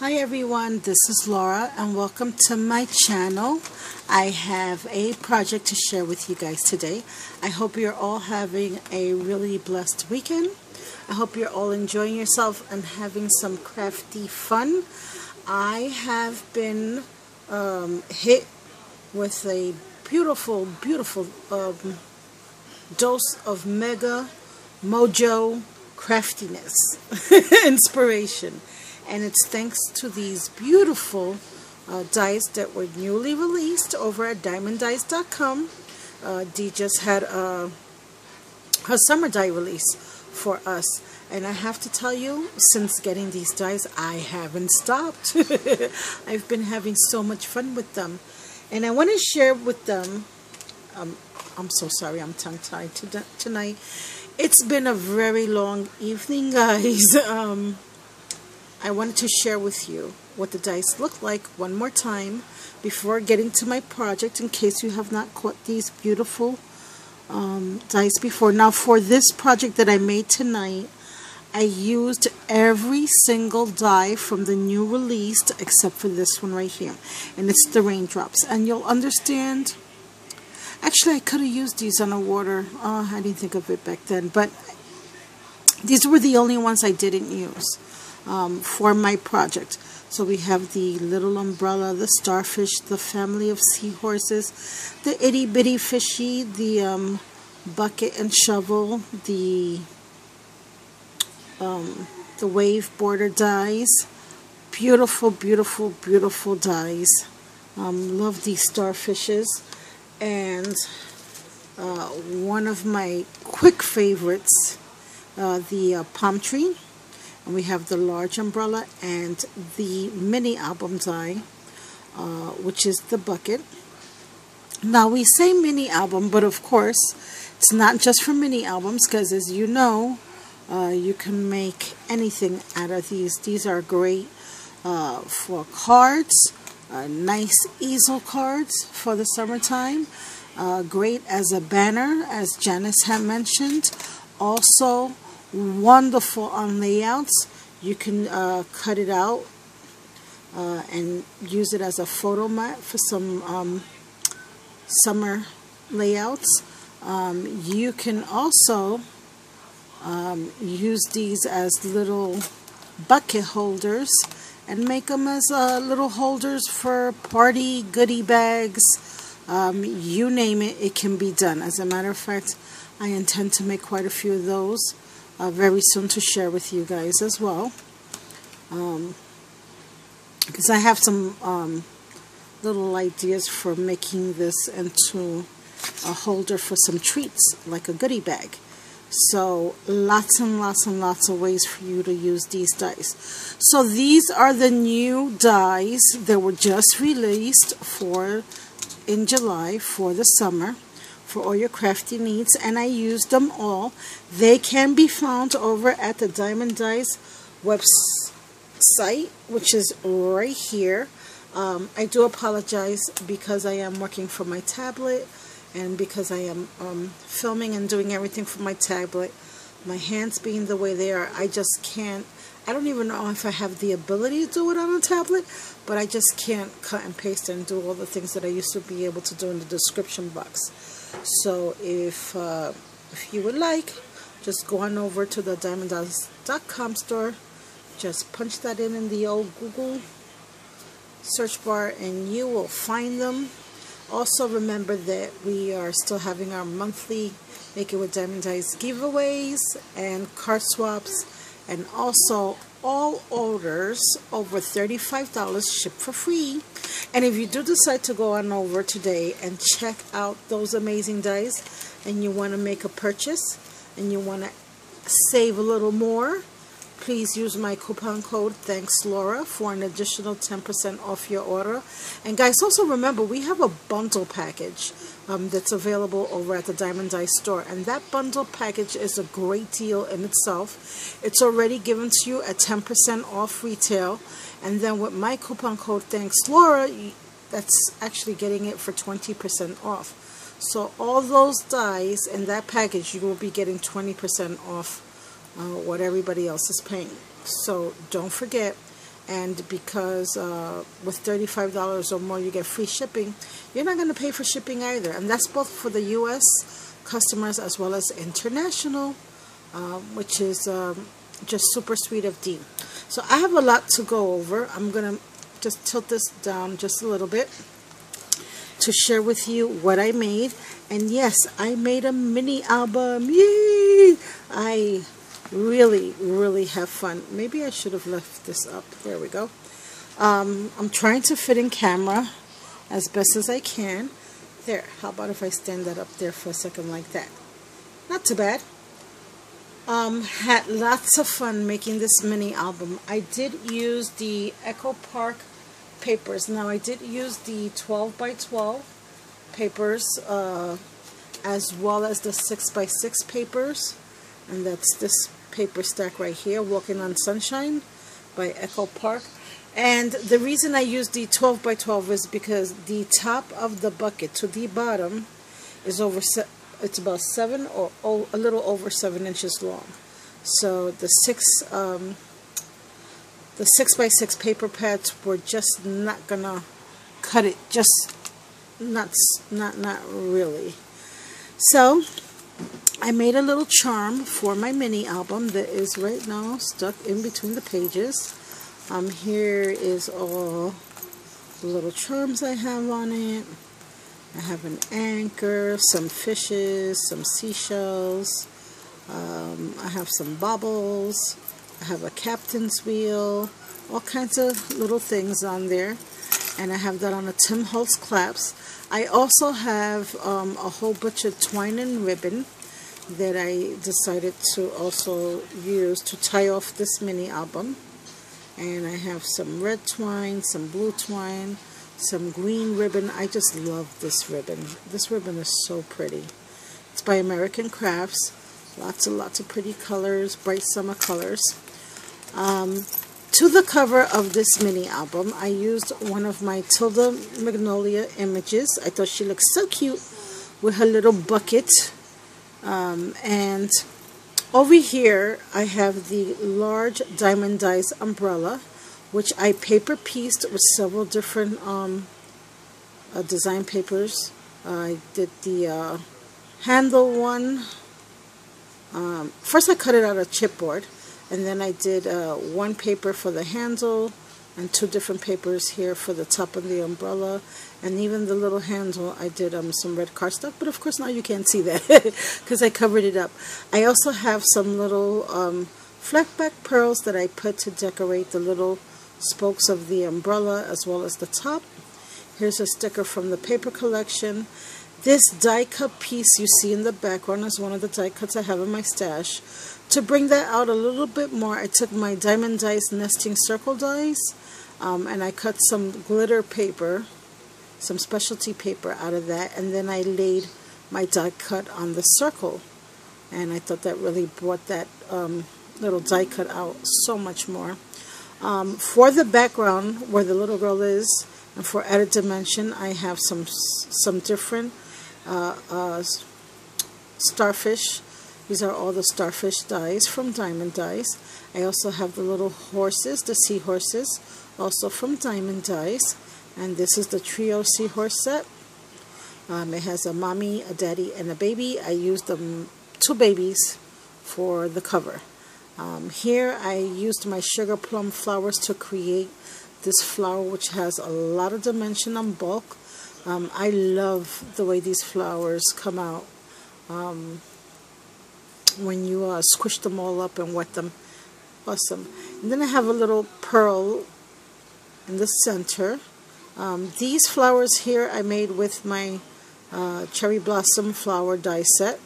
Hi everyone, this is Laura and welcome to my channel. I have a project to share with you guys today. I hope you're all having a really blessed weekend. I hope you're all enjoying yourself and having some crafty fun. I have been hit with a beautiful dose of mega mojo craftiness inspiration. And it's thanks to these beautiful dies that were newly released over at Diemond.com. Dee just had her summer die release for us. And I have to tell you, since getting these dies, I haven't stopped. I've been having so much fun with them. And I want to share with them, I'm so sorry, I'm tongue-tied tonight. It's been a very long evening, guys. I wanted to share with you what the dice look like one more time before getting to my project, in case you have not caught these beautiful dice before. Now for this project that I made tonight, I used every single die from the new release except for this one right here, and it's the raindrops. And you'll understand, actually I could have used these on a water, I didn't think of it back then, but these were the only ones I didn't use for my project. So we have the little umbrella, the starfish, the family of seahorses, the itty bitty fishy, the bucket and shovel, the wave border dies. Beautiful dies. Love these starfishes. And one of my quick favorites, the palm tree. And we have the large umbrella and the mini album die, which is the bucket. Now we say mini album, but of course it's not just for mini albums, because as you know, you can make anything out of these. These are great for cards, nice easel cards for the summertime, great as a banner, as Janice had mentioned. Also wonderful on layouts. You can cut it out and use it as a photo mat for some summer layouts. You can also use these as little bucket holders and make them as little holders for party goodie bags. You name it, it can be done. As a matter of fact, I intend to make quite a few of those very soon to share with you guys as well, because I have some little ideas for making this into a holder for some treats, like a goodie bag. So lots and lots of ways for you to use these dies. So these are the new dies that were just released in July for the summer, for all your crafty needs, and I used them all. They can be found over at the Diemond Dies website, which is right here. I do apologize because I am working from my tablet, and because I am filming and doing everything from my tablet, my hands being the way they are, I just can't. I don't even know if I have the ability to do it on a tablet, but I just can't cut and paste and do all the things that I used to be able to do in the description box. So if you would like, just go on over to the Diemond.com store, just punch that in the old Google search bar and you will find them. Also remember that we are still having our monthly Make It With Diemond Dies giveaways and card swaps, and also all orders over $35 ship for free. And if you do decide to go on over today and check out those amazing dies, and you want to make a purchase and you want to save a little more, please use my coupon code ThanksLaura for an additional 10% off your order. And guys, also remember, we have a bundle package that's available over at the Diemond Dies store, and that bundle package is a great deal in itself. It's already given to you at 10% off retail, and then with my coupon code ThanksLaura, that's actually getting it for 20% off. So all those dies in that package, you will be getting 20% off what everybody else is paying. So don't forget, and because with $35 or more you get free shipping, you're not going to pay for shipping either. And that's both for the U.S. customers as well as international, which is just super sweet of Diem. So I have a lot to go over. I'm going to just tilt this down just a little bit to share with you what I made. And yes, I made a mini album. Yay! I really have fun. Maybe I should have left this up. There we go. I'm trying to fit in camera as best as I can. There, how about if I stand that up there for a second like that? Not too bad. Had lots of fun making this mini album. I did use the Echo Park papers. Now I did use the 12 by 12 papers as well as the 6 by 6 papers, and that's this paper stack right here, Walking on Sunshine by Echo Park. And the reason I used the 12 by 12 is because the top of the bucket to the bottom is it's about 7 or a little over 7 inches long. So the 6 by 6 paper pads were just not gonna cut it, just not really. So I made a little charm for my mini album that is right now stuck in between the pages. Here is all the little charms I have on it. I have an anchor, some fishes, some seashells. I have some baubles. I have a captain's wheel. All kinds of little things on there. And I have that on a Tim Holtz clasp. I also have a whole bunch of twine and ribbon that I decided to also use to tie off this mini album. And I have some red twine, some blue twine, some green ribbon. I just love this ribbon. This ribbon is so pretty. It's by American Crafts. Lots of pretty colors, bright summer colors. To the cover of this mini album, I used one of my Tilda Magnolia images. I thought she looked so cute with her little bucket. And over here, I have the large Diamond Dies umbrella, which I paper pieced with several different design papers. I did the handle one. First I cut it out of chipboard, and then I did one paper for the handle and 2 different papers here for the top of the umbrella, and even the little handle I did some red cardstock, but of course now you can't see that because I covered it up. I also have some little flat back pearls that I put to decorate the little spokes of the umbrella as well as the top. Here's a sticker from the paper collection. This die cut piece you see in the background is one of the die cuts I have in my stash. To bring that out a little bit more, I took my Diamond Dies nesting circle dies and I cut some glitter paper, some specialty paper out of that, and then I laid my die cut on the circle. And I thought that really brought that little die cut out so much more. For the background where the little girl is, and for added dimension, I have some different starfish. These are all the starfish dies from Diamond Dies. I also have the little horses, the seahorses, also from Diamond Dies. And this is the trio seahorse set. It has a mommy, a daddy, and a baby. I used 2 babies for the cover. Here I used my sugar plum flowers to create this flower, which has a lot of dimension on bulk. I love the way these flowers come out when you squish them all up and wet them. Awesome. And then I have a little pearl in the center. These flowers here I made with my cherry blossom flower die set,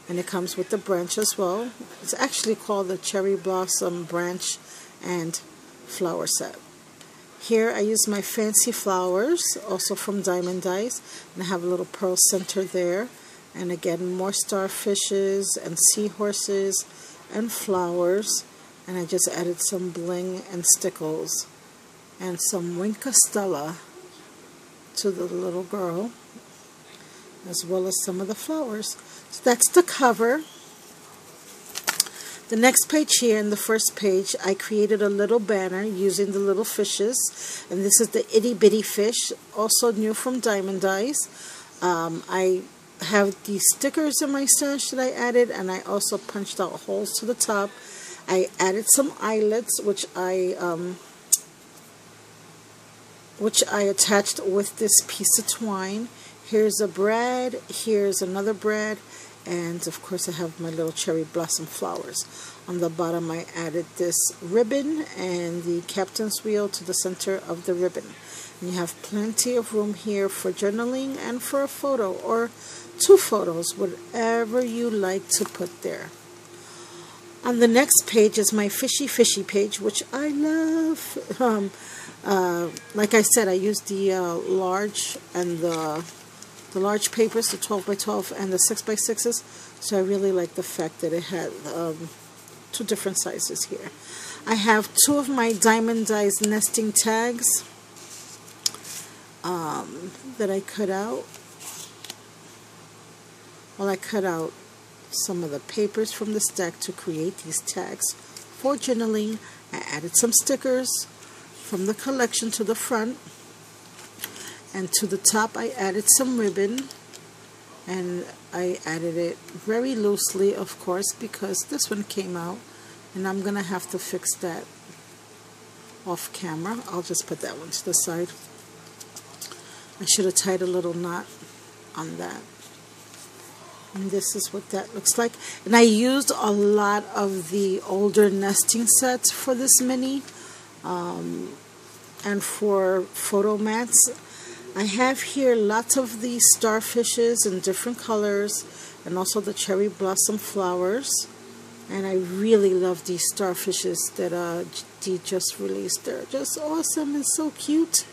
and it comes with the branch as well. It's actually called the cherry blossom branch and flower set. Here I use my fancy flowers, also from Diamond Dies, and I have a little pearl center there. And again, more starfishes and seahorses and flowers. And I just added some bling and stickles and some Winka Stella to the little girl, as well as some of the flowers. So that's the cover. The next page here, in the first page, I created a little banner using the little fishes, and this is the itty bitty fish, also new from Diamond Eyes. I have these stickers in my stash that I added, and I also punched out holes to the top. I added some eyelets, which I attached with this piece of twine. Here's a brad, here's another brad, and of course I have my little cherry blossom flowers. On the bottom I added this ribbon and the captain's wheel to the center of the ribbon. And you have plenty of room here for journaling and for a photo or 2 photos, whatever you like to put there. On the next page is my fishy page, which I love. Like I said, I used the large and the large papers, the 12 by 12 and the 6 by 6s. So I really like the fact that it had 2 different sizes here. I have 2 of my Diamond Eyes nesting tags that I cut out. Well, I cut out some of the papers from the stack to create these tags for journaling. I added some stickers from the collection to the front, and to the top I added some ribbon, and I added it very loosely, of course, because this one came out and I'm gonna have to fix that off camera. I'll just put that one to the side. I should have tied a little knot on that. And this is what that looks like. And I used a lot of the older nesting sets for this mini, and for photo mats. I have here lots of these starfishes in different colors, and also the cherry blossom flowers. And I really love these starfishes that Dee just released. They're just awesome and so cute.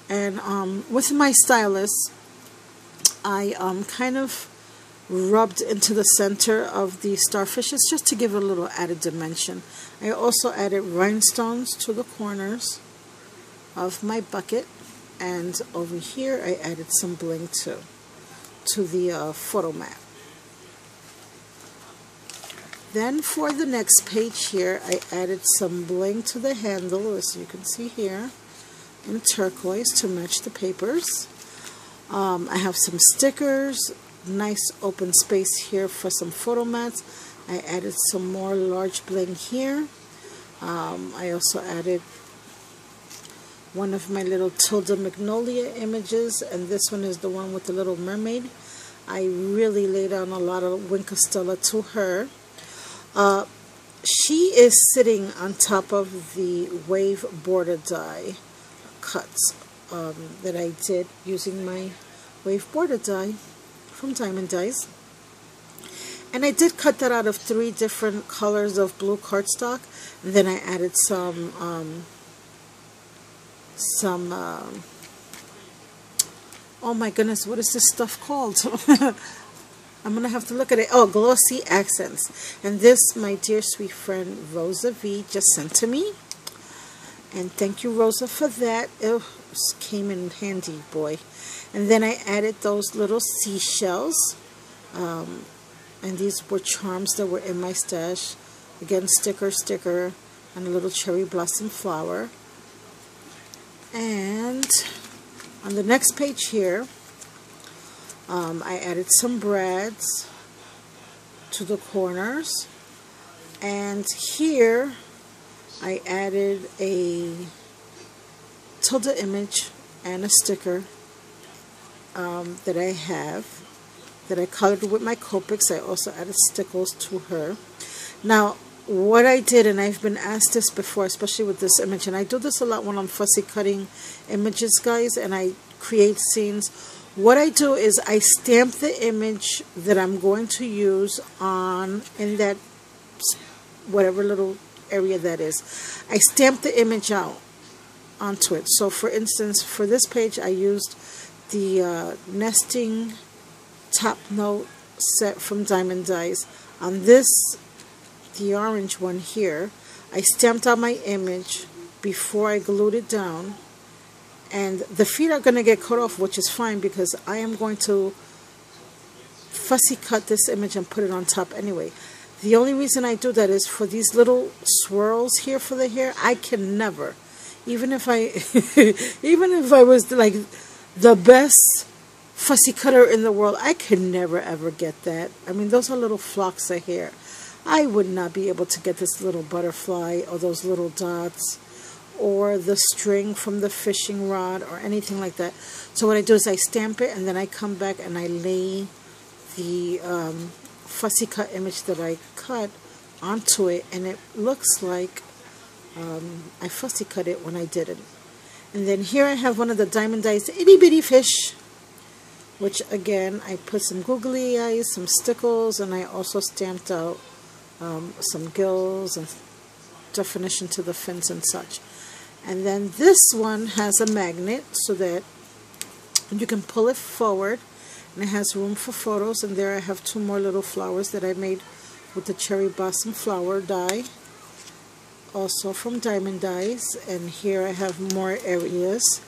And with my stylus, I kind of rubbed into the center of the starfishes just to give it a little added dimension. I also added rhinestones to the corners of my bucket, and over here I added some bling too to the photo mat. Then for the next page here, I added some bling to the handle, as you can see here, in turquoise to match the papers. I have some stickers, nice open space here for some photo mats. I added some more large bling here. I also added one of my little Tilda Magnolia images, and this one is the one with the little mermaid. I really laid down a lot of Wink Stella to her. She is sitting on top of the wave border die cuts that I did using my wave border die from Diamond Eyes. And I did cut that out of 3 different colors of blue cardstock. And then I added some oh my goodness, what is this stuff called? I'm going to have to look at it. Oh, glossy accents. And this, my dear sweet friend Rosa V just sent to me. And thank you, Rosa, for that. It came in handy, boy. And then I added those little seashells. And these were charms that were in my stash. Again, sticker, and a little cherry blossom flower. And on the next page here, I added some brads to the corners, and here I added a Tilda image and a sticker that I have, that I colored with my Copics. I also added stickles to her. Now, what I did, and I've been asked this before, especially with this image, and I do this a lot when I'm fussy cutting images, guys, and I create scenes. What I do is I stamp the image that I'm going to use in that whatever little area that is. I stamp the image out onto it. So for instance, for this page I used the nesting top note set from Diamond Eyes. On this, the orange one here, I stamped out my image before I glued it down, and the feet are going to get cut off, which is fine because I am going to fussy cut this image and put it on top anyway. The only reason I do that is for these little swirls here for the hair. I can never, even if I even if I was like the best fussy cutter in the world, I could never ever get that. I mean, those are little flocks of hair. I would not be able to get this little butterfly or those little dots or the string from the fishing rod or anything like that. So what I do is I stamp it, and then I come back and I lay the fussy cut image that I cut onto it, and it looks like I fussy cut it when I did it. And then here I have one of the Diamond Dies itty bitty fish, which again I put some googly eyes, some stickles, and I also stamped out some gills and definition to the fins and such. And then this one has a magnet so that you can pull it forward, and it has room for photos. And there I have two more little flowers that I made with the cherry blossom flower die, also from Diamond Dies. And here I have more areas,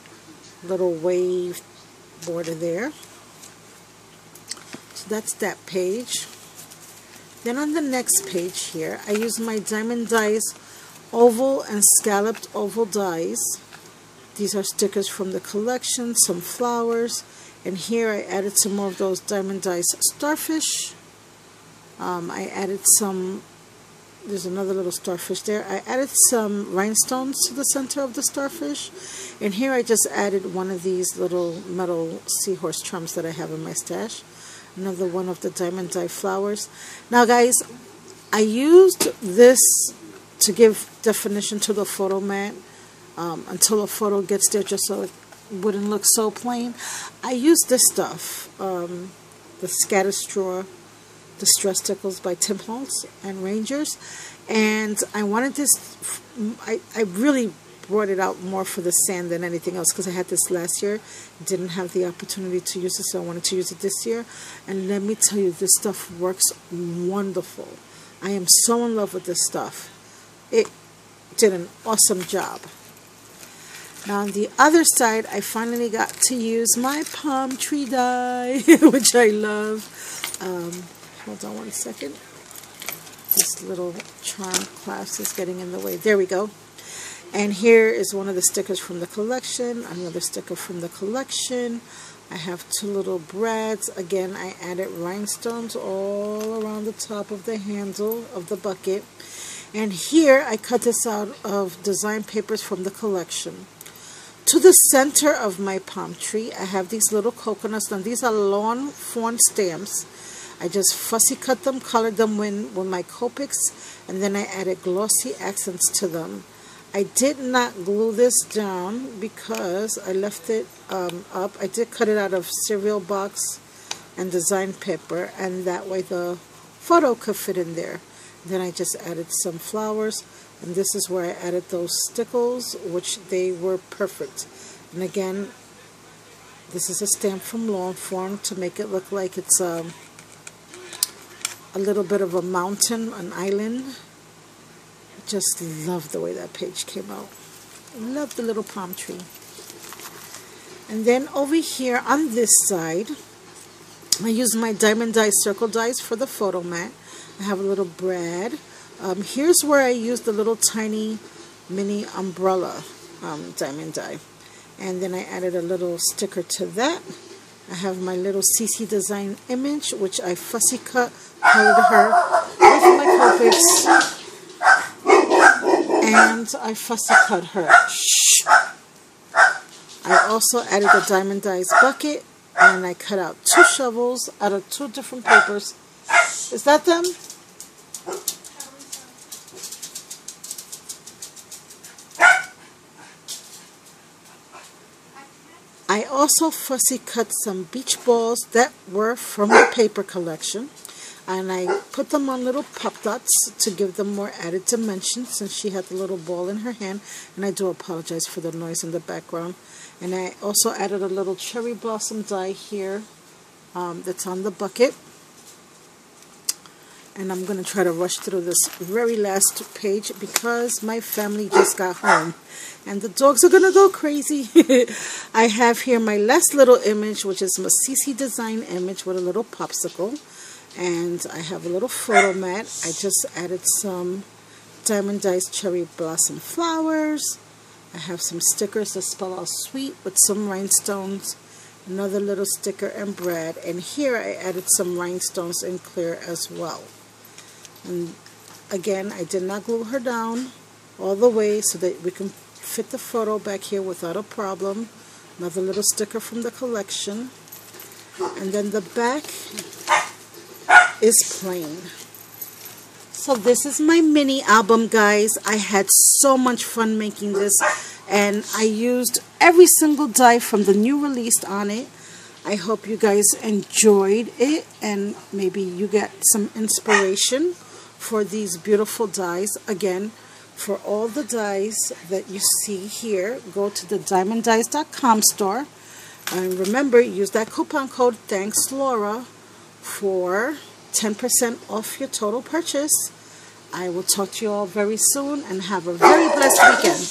little wave border there. So that's that page. Then on the next page here, I use my Diamond Dies oval and scalloped oval dies. These are stickers from the collection, some flowers, and here I added some more of those Diamond Dies starfish. I added some, there's another little starfish there. I added some rhinestones to the center of the starfish, and here I just added one of these little metal seahorse charms that I have in my stash. Another one of the Diamond Die flowers. Now guys, I used this to give definition to the photo mat until a photo gets there, just so it wouldn't look so plain. I used this stuff, the Scatter Straw Distress Stickles by Tim Holtz and Rangers, and I wanted this, I really brought it out more for the sand than anything else, because I had this last year, didn't have the opportunity to use it, so I wanted to use it this year. And let me tell you, this stuff works wonderful. I am so in love with this stuff. It did an awesome job. Now on the other side, I finally got to use my palm tree die, which I love. Hold on one second. This little charm clasp is getting in the way. There we go. And here is one of the stickers from the collection, another sticker from the collection. I have two little brads. Again, I added rhinestones all around the top of the handle of the bucket. And here I cut this out of design papers from the collection. To the center of my palm tree, I have these little coconuts. Now these are lawn fawn stamps. I just fussy cut them, colored them with my Copics, and then I added glossy accents to them. I did not glue this down because I left it up. I did cut it out of cereal box and design paper, and that way the photo could fit in there. Then I just added some flowers, and this is where I added those stickles, which they were perfect. And again, this is a stamp from Lawn Fawn to make it look like it's a little bit of a mountain, an island. Just love the way that page came out. Love the little palm tree. And then over here on this side, I use my Diamond Die circle dies for the photo mat. I have a little brad. Here's where I use the little tiny mini umbrella Diamond Die. And then I added a little sticker to that. I have my little CC design image, which I fussy cut, colored her with my Copics. And I fussy cut her. Shh. I also added the Diamond Dies bucket, and I cut out two shovels out of two different papers. Is that them? I also fussy cut some beach balls that were from the paper collection. And I put them on little pop dots to give them more added dimension, since she had the little ball in her hand. And I do apologize for the noise in the background. And I also added a little cherry blossom die here that's on the bucket. And I'm going to try to rush through this very last page because my family just got home. And the dogs are going to go crazy. I have here my last little image, which is my CC design image with a little popsicle. And I have a little photo mat. I just added some Diamond Diced Cherry Blossom flowers. I have some stickers that spell out sweet with some rhinestones. Another little sticker and bread. And here I added some rhinestones in clear as well. And again, I did not glue her down all the way so that we can fit the photo back here without a problem. Another little sticker from the collection. And then the back is plain. So this is my mini album, guys. I had so much fun making this, and I used every single die from the new release on it. I hope you guys enjoyed it, and maybe you get some inspiration for these beautiful dies. Again, for all the dies that you see here, go to the diemonddies.com store, and remember, use that coupon code ThanksLaura for 10% off your total purchase. I will talk to you all very soon, and have a very blessed weekend.